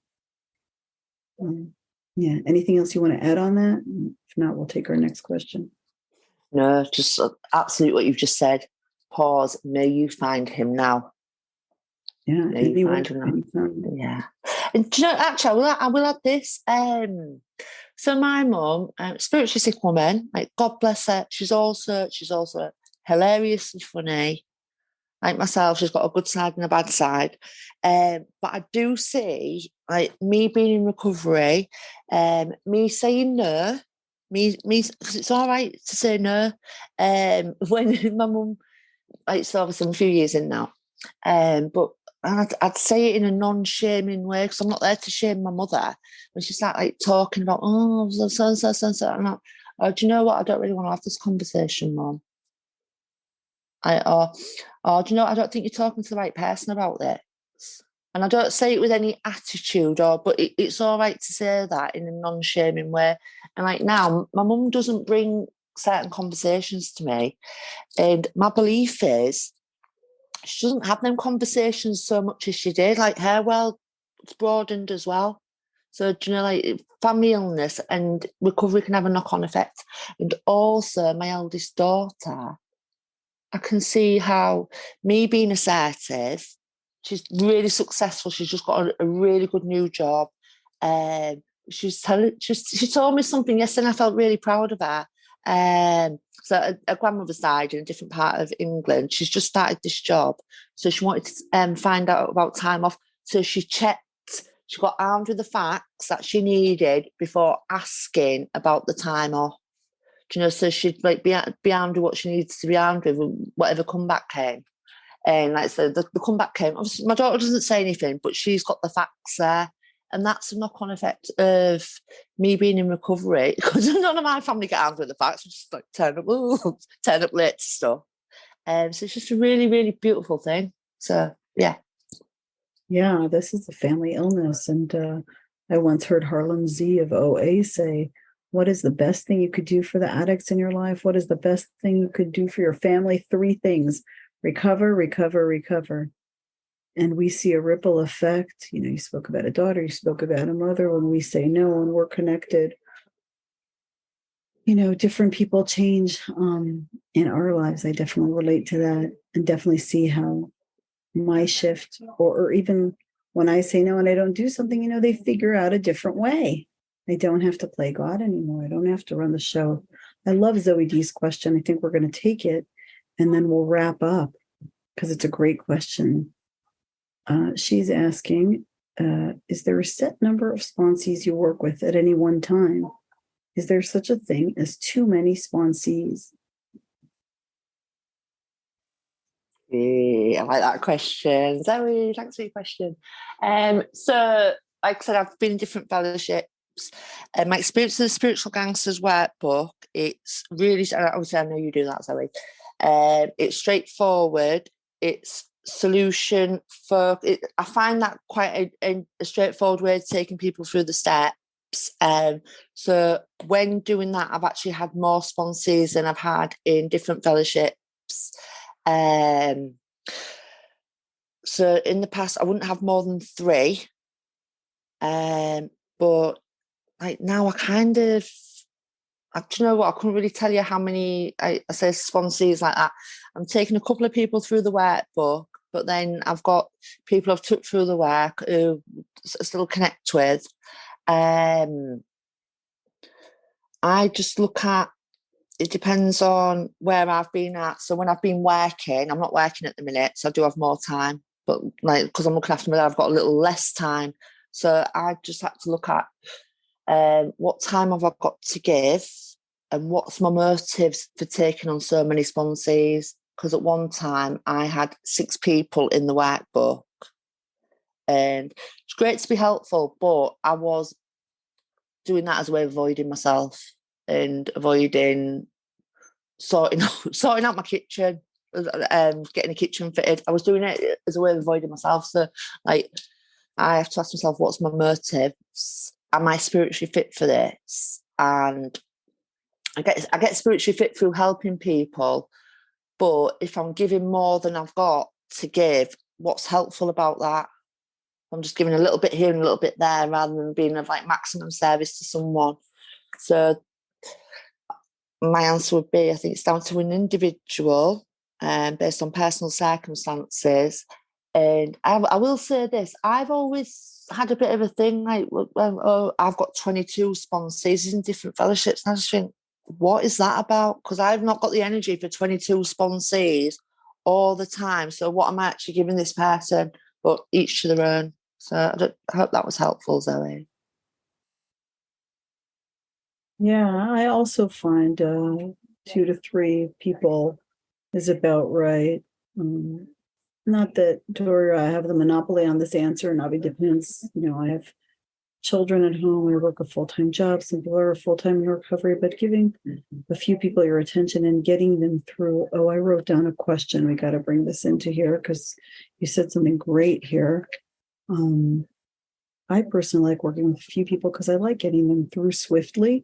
[SPEAKER 1] Yeah. Anything else you want to add on that? If not, we'll take our next question.
[SPEAKER 2] No, just absolutely what you've just said. Pause. May you find him now.
[SPEAKER 1] Yeah.
[SPEAKER 2] May you find him now. Yeah. And actually, I will add this. So my mum, spiritually sick woman, like God bless her. She's also hilariously funny. Like myself, she's got a good side and a bad side. But I do see, like me being in recovery, me saying no, because it's all right to say no. When my mum, like, so obviously I'm a few years in now, but I'd say it in a non-shaming way because I'm not there to shame my mother. When she started like talking about, oh, so, I'm like, oh, do you know what? I don't really want to have this conversation, Mum. Or do you know, I don't think you're talking to the right person about this. And I don't say it with any attitude, but it's all right to say that in a non-shaming way. And like now, my mum doesn't bring certain conversations to me. And my belief is she doesn't have them conversations so much as she did. Like her world, it's broadened as well. So, do you know, like family illness and recovery can have a knock-on effect. And also my eldest daughter, I can see how me being assertive, she's really successful. She's just got a really good new job. She told me something yesterday and I felt really proud of her. So her grandmother's died in a different part of England. She's just started this job. So she wanted to find out about time off. So she got armed with the facts that she needed before asking about the time off. So she'd like be armed with what she needs to be armed with, whatever comeback came. And like so, the comeback came. Obviously, my daughter doesn't say anything, but she's got the facts there, and that's a knock-on effect of me being in recovery because none of my family get armed with the facts. We just like turn up late to stuff. So it's just a really, really beautiful thing. So yeah.
[SPEAKER 1] Yeah, this is a family illness, and I once heard Harlem Z of OA say, what is the best thing you could do for the addicts in your life? What is the best thing you could do for your family? 3 things: recover, recover, recover. And we see a ripple effect. You spoke about a daughter, you spoke about a mother. When we say no and we're connected, different people change in our lives. I definitely relate to that and definitely see how my shift, or even when I say no and I don't do something, they figure out a different way. I don't have to play God anymore. I don't have to run the show. I love Zoe D's question. I think we're going to take it and then we'll wrap up because it's a great question. She's asking, is there a set number of sponsees you work with at any one time? Is there such a thing as too many sponsees?
[SPEAKER 2] I like that question. Zoe, thanks for your question. So, like I said, I've been in different fellowships. My experience of the Spiritual Gangsters workbook, it's really, obviously I know you do that, Zoe. It's straightforward. It's solution for, I find that quite a straightforward way of taking people through the steps. So when doing that, I've actually had more sponsors than I've had in different fellowships. So in the past, I wouldn't have more than 3. But like now do you know what? I couldn't really tell you how many I say sponsees like that. I'm taking a couple of people through the workbook, but then I've got people I've took through the work who I still connect with. I just look at, it depends on where I've been at. So when I've been working, I'm not working at the minute, so I do have more time. But like, because I'm looking after my dad, I've got a little less time. So I just had to look at what time have I got to give and what's my motives for taking on so many sponsees. Because at one time I had 6 people in the workbook, and it's great to be helpful, but I was doing that as a way of avoiding myself and avoiding sorting out my kitchen, getting a kitchen fitted. I was doing it as a way of avoiding myself. So like, I have to ask myself, what's my motives? Am I spiritually fit for this? And I get spiritually fit through helping people. But if I'm giving more than I've got to give, what's helpful about that? I'm just giving a little bit here and a little bit there rather than being of like maximum service to someone. So my answer would be, I think it's down to an individual based on personal circumstances. And I will say this, I've always had a bit of a thing like, I've got 22 sponsees in different fellowships. And I just think, what is that about? Because I've not got the energy for 22 sponsees all the time. So what am I actually giving this person? But each to their own. So I hope that was helpful, Zoe.
[SPEAKER 1] Yeah, I also find 2 to 3 people is about right. Not that Tori or I have the monopoly on this answer, and it depends. I have children at home. I work a full-time job. Some people are full-time in recovery, but giving a few people your attention and getting them through. Oh, I wrote down a question. We got to bring this into here because you said something great here. I personally like working with a few people because I like getting them through swiftly.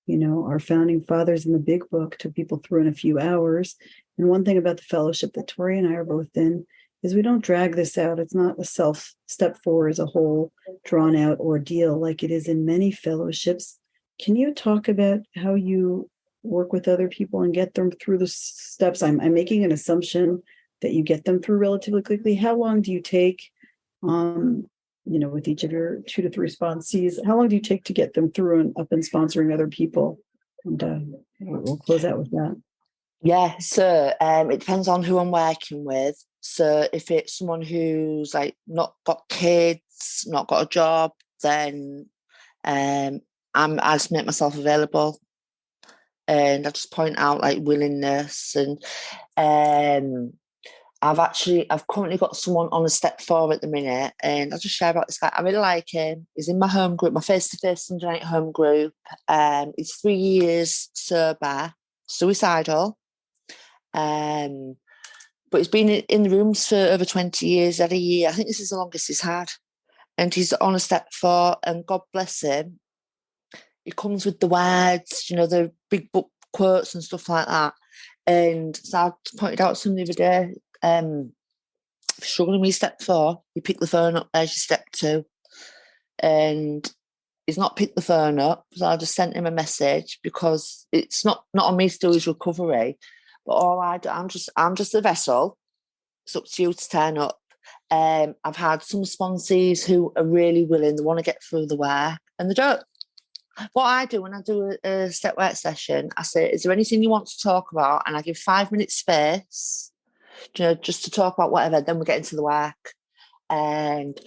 [SPEAKER 1] Our founding fathers in the big book took people through in a few hours. And one thing about the fellowship that Tori and I are both in is we don't drag this out. It's not a step 4 as a whole drawn out ordeal like it is in many fellowships. Can you talk about how you work with other people and get them through the steps? I'm making an assumption that you get them through relatively quickly. How long do you take? With each of your 2 to 3 sponsees, how long do you take to get them through and up and sponsoring other people? And we'll close out with that.
[SPEAKER 2] Yeah, so it depends on who I'm working with. So if it's someone who's like not got kids, not got a job, then I just make myself available, and I just point out like willingness. And I've currently got someone on a step 4 at the minute, and I'll just share about this guy. I really like him. He's in my home group, my face-to-face Sunday night home group. He's 3 years sober, suicidal. But he's been in the rooms for over 20 years, had a year. I think this is the longest he's had. And he's on a step 4, and God bless him. He comes with the words, the big book quotes and stuff like that. And so I pointed out to him the other day, struggling with step 4, you pick the phone up, there's your step 2. And he's not picked the phone up, so I just sent him a message because it's not on me to do his recovery. But all I do, I'm just a vessel. It's up to you to turn up. I've had some sponsees who are really willing, they want to get through the work, and they don't. What I do when I do a step work session, I say, is there anything you want to talk about? And I give 5 minutes space, just to talk about whatever, then we get into the work. And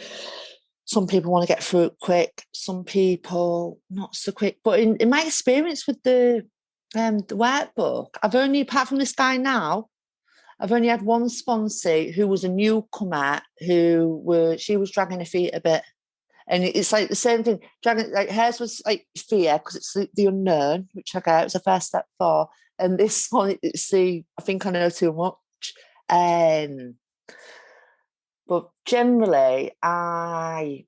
[SPEAKER 2] some people want to get through it quick, some people not so quick. But in my experience with the workbook, apart from this guy now, I've only had one sponsee who was a newcomer she was dragging her feet a bit. And it's like the same thing. Dragging, like hers was like fear because it's the unknown, which I get. It was the first step 4. And this one, it's I think I know too much. But generally, I'm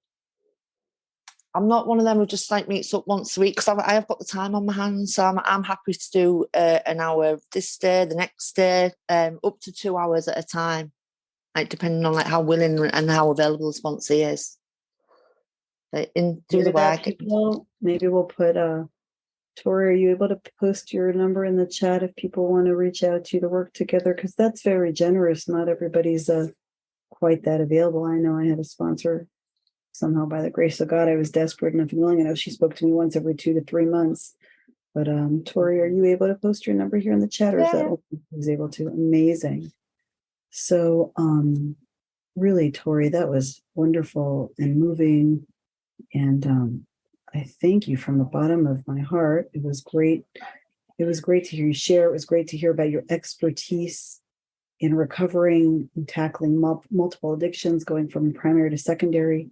[SPEAKER 2] not one of them who just like meets up once a week because I have got the time on my hands. So I'm happy to do an hour this day, the next day, up to 2 hours at a time, like depending on like how willing and how available the sponsee is. do the work.
[SPEAKER 1] People, maybe we'll put Tori, are you able to post your number in the chat if people want to reach out to you to work together? Because that's very generous. Not everybody's quite that available. I know I had a sponsor. Somehow, by the grace of God, I was desperate enough and willing. I know she spoke to me once every 2 to 3 months. But Tori, are you able to post your number here in the chat, or is that open? I was able to? Amazing. So really, Tori, that was wonderful and moving. And I thank you from the bottom of my heart. It was great. It was great to hear you share. It was great to hear about your expertise in recovering and tackling multiple addictions, going from primary to secondary.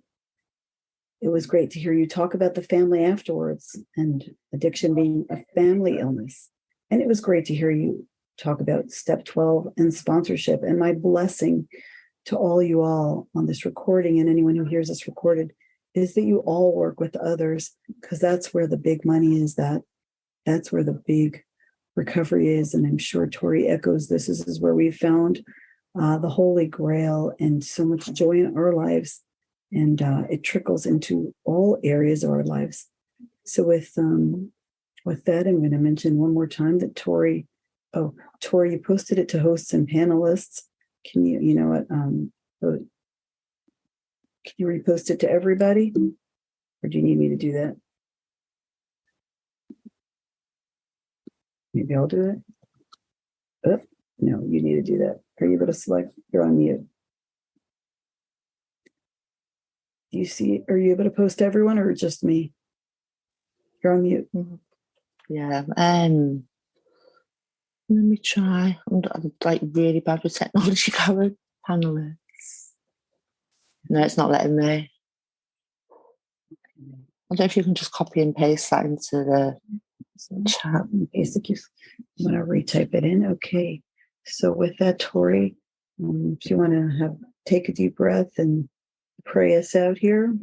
[SPEAKER 1] It was great to hear you talk about the family afterwards and addiction being a family illness. And it was great to hear you talk about step 12 and sponsorship. And my blessing to all you all on this recording and anyone who hears this recorded is that you all work with others, because that's where the big money is, that's where the big recovery is. And I'm sure Tori echoes this. This is where we found the Holy Grail and so much joy in our lives. And it trickles into all areas of our lives. So with that, I'm going to mention one more time that Tori, you posted it to hosts and panelists. Can you know what? Can you repost it to everybody? Or do you need me to do that? Maybe I'll do it. Oh, no, you need to do that. Are you able to select? You're on mute. Do you see? Are you able to post to everyone or just me? You're on mute.
[SPEAKER 2] Yeah. Let me try. I'm like really bad with technology, Karen. Panelists. No, it's not letting me. I don't know if you can just copy and paste that into the chat.
[SPEAKER 1] Basically, I'm going to retype it in. Okay. So with that, Tori, if you want to take a deep breath and pray us out here.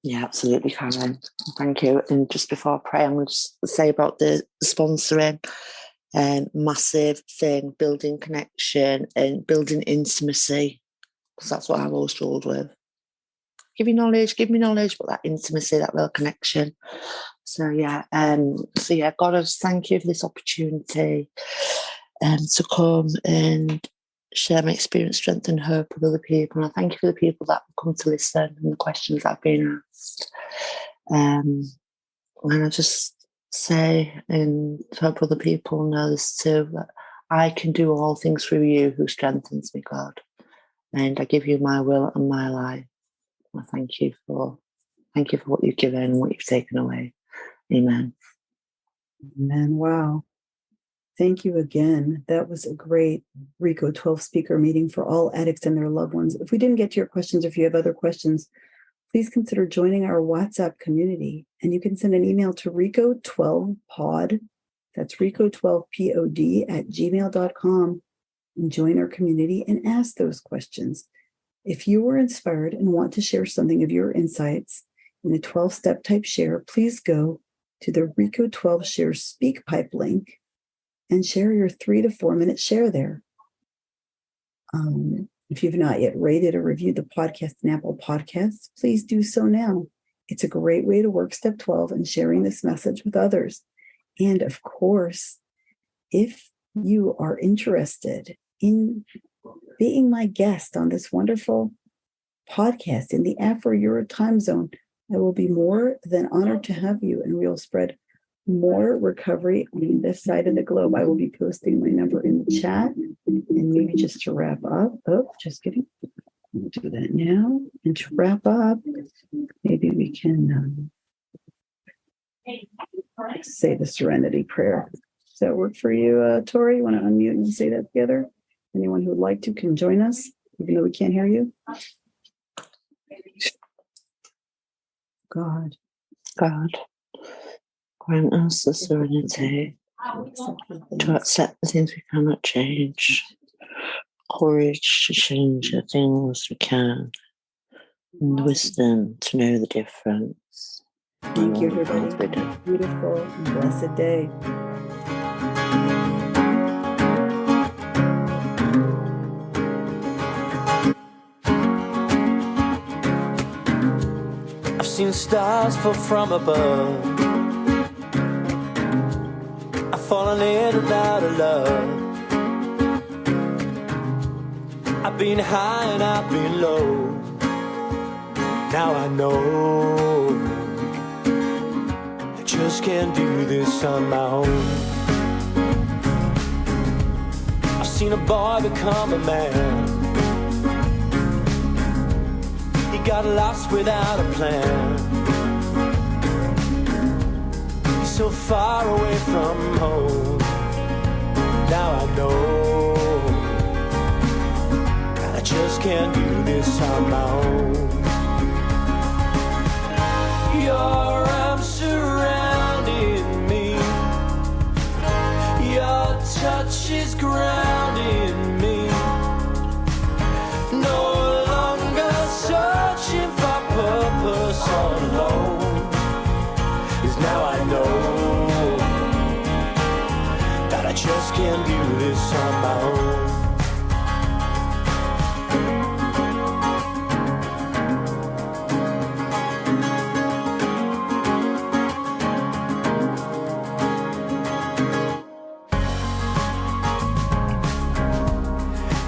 [SPEAKER 2] Yeah, absolutely, Karen. Thank you. And just before I pray, I'm going to just say about the sponsoring. Massive thing, building connection and building intimacy, because that's what I've always struggled with. Give me knowledge, but that intimacy, that real connection. So God, I just thank you for this opportunity to come and share my experience, strength and hope with other people. And I thank you for the people that have come to listen and the questions that have been asked. And I just say and hope other people know this too, that I can do all things through you who strengthens me, God. And I give you my will and my life. I thank you for what you've given and what you've taken away. Amen.
[SPEAKER 1] Amen. Wow. Thank you again. That was a great Reco12 speaker meeting for all addicts and their loved ones. If we didn't get to your questions, if you have other questions, please consider joining our WhatsApp community. And you can send an email to Reco12pod, that's Reco12pod @gmail.com, and join our community and ask those questions. If you were inspired and want to share something of your insights in a 12-step type share, please go to the Reco12 Share Speak Pipe link and share your 3 to 4 minute share there. If you've not yet rated or reviewed the podcast in Apple Podcasts, please do so now. It's a great way to work step 12 and sharing this message with others. And of course, if you are interested in being my guest on this wonderful podcast in the Afro-Euro Timezone, I will be more than honored to have you, and we'll spread more recovery on this side of the globe. I will be posting my number in the chat. And maybe just to wrap up, just kidding. We'll do that now. And to wrap up, maybe we can say the Serenity Prayer. Does that work for you, Tori? You want to unmute and say that together? Anyone who would like to can join us, even though we can't hear you. God,
[SPEAKER 2] grant us the serenity to accept the things we cannot change, courage to change the things we can, and the wisdom to know the difference.
[SPEAKER 1] Thank you, everybody. Beautiful and blessed day.
[SPEAKER 3] seen stars fall from above. I've fallen in and out of love. I've been high and I've been low. Now I know I just can't do this on my own. I've seen a boy become a man. He got lost without a plan. He's so far away from home. Now I know that I just can't do this on my own. Your arms surrounding me, your touch is grounding me. No longer searching for purpose all alone, 'cause now I know that I just can't do this on my own.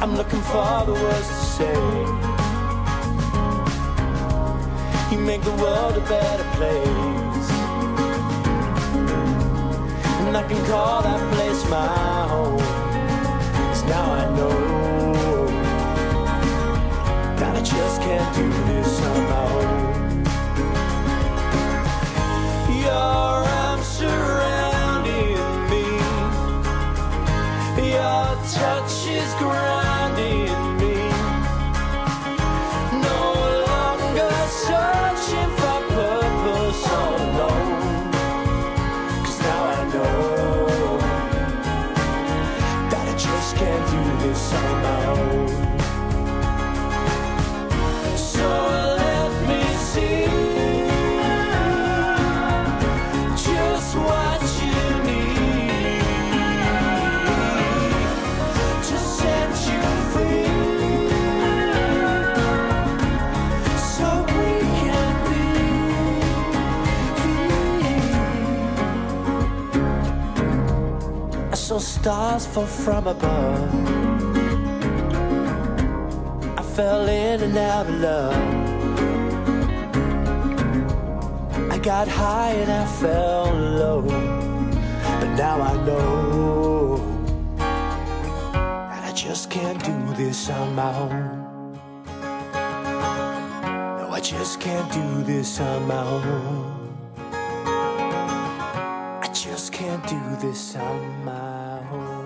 [SPEAKER 3] I'm looking for the words to say. You make the world a better place, and I can call that place my home. 'Cause now I know that I just can't do this on my own. Your arms surrounding me, your touch is grounding me. No longer searching for purpose all alone, 'cause now I know that I just can't do this on my own. So let me see just what you need to set you free, so we can be. I saw stars fall from above. I fell in and out of love. I got high and I fell low, but now I know that I just can't do this on my own. No, I just can't do this on my own. I just can't do this on my own.